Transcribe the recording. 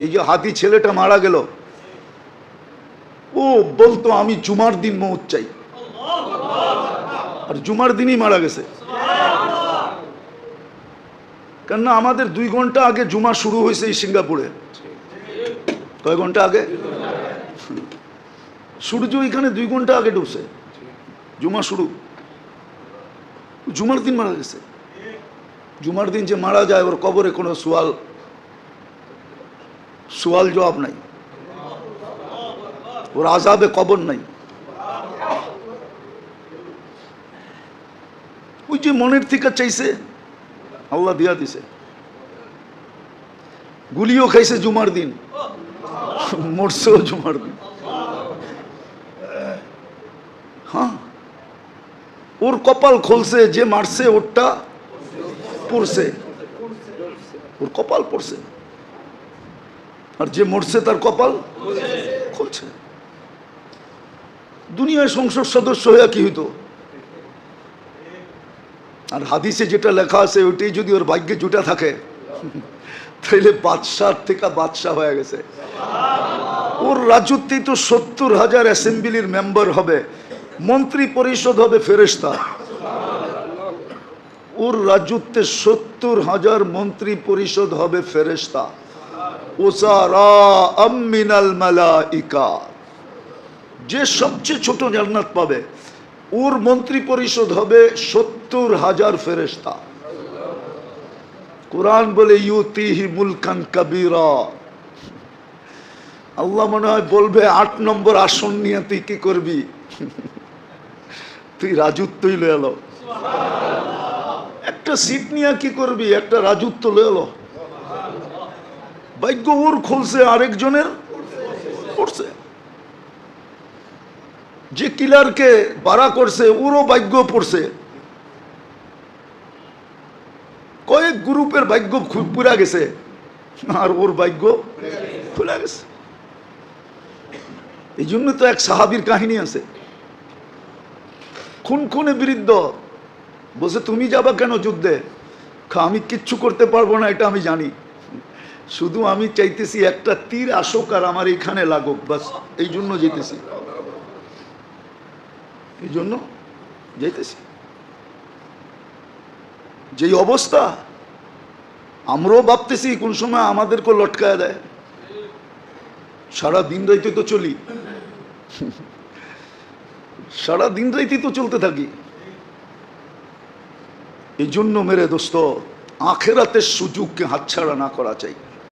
এই যে হাতি ছেলেটা মারা গেল, ও বলতো আমি জুমার দিন মৌত চাই, আর জুমার দিনই মারা গেছে। কেননা আমাদের 2 ঘন্টা আগে জুমা শুরু হয়েছে এই সিঙ্গাপুরে। কয় ঘন্টা আগে? সূর্য এখানে 2 ঘন্টা আগে ডুবছে, জুমা শুরু। জুমার দিন মারা গেছে। জুমার দিন যে মারা যায় ওর কবরে কোনো সোয়াল জবাব নাই, ওর আযাবে কবর নাই। ওই যে মনের থেকে চাইছে আল্লাহ দিয়া দিছে। গুলিও খাইছে জুমার দিন, মরছেও জুমার দিন। হ্যাঁ, ওর কপাল খুলছে, যে মারছে ওরটা পড়ছে, ওর কপাল পড়ছে, আর যে মরছে তার কপাল খুলছে। দুনিয়ায় সংসদ সদস্য হইয়া কি হইতো? আর হাদিসে যেটা লেখা আছে ওইটাই যদি ওর ভাগ্যে জুটা থাকে তাইলে বাদশাহ থেকে বাদশাহ হয়ে গেছে। ওর রাজত্বেই তো 70,000 অ্যাসেম্বলির মেম্বার হবে, মন্ত্রী পরিষদ হবে ফেরেশতা। ওর রাজত্বে 70,000 মন্ত্রী পরিষদ হবে ফেরেশতা। ওসারা মিনাল মালাইকা, যে সবচেয়ে ছোট জান্নাত পাবে ওর মন্ত্রী পরিষদ হবে 70,000 ফেরেশতা। কোরআন বলে ইউতিহি মুলকান কাবীরা। আল্লাহ মনে হয় বলবে 8 নম্বর আসন নিয়ে তুই কি করবি? তুই রাজত্বই লয়ে এলো। একটা সিট নিয়ে কি করবি? একটা রাজত্ব লয়ে এলো। ভাগ্য ওর খুলছে, আরেকজনের পড়ছে। যে কিলারকে বাড়া করছে ওরও ভাগ্য পড়ছে। কয়েক গ্রুপের ভাগ্য পুরা গেছে আর ওর ভাগ্য খুলে গেছে। এই জন্য তো এক সাহাবীর কাহিনী আছে, খুনে বিরুদ্ধ বলছে তুমি যাবা কেন যুদ্ধে? আমি কিচ্ছু করতে পারবো না এটা আমি জানি, শুধু আমি চাইতেছি একটা তীর আসুক আর আমার এখানে লাগুক, বাস এই জন্য যেতেছি, এই জন্য যেতেছি। যেই অবস্থা আমরাও ভাবতেছি কোন সময় আমাদেরকে লটকায় দেয়। সারা দিন রাইতে তো চলি, সারা দিন রাইতে তো চলতে থাকি। এই জন্য মেরে দোস্ত আখেরাতের সুযোগকে হাতছাড়া না করা চাই।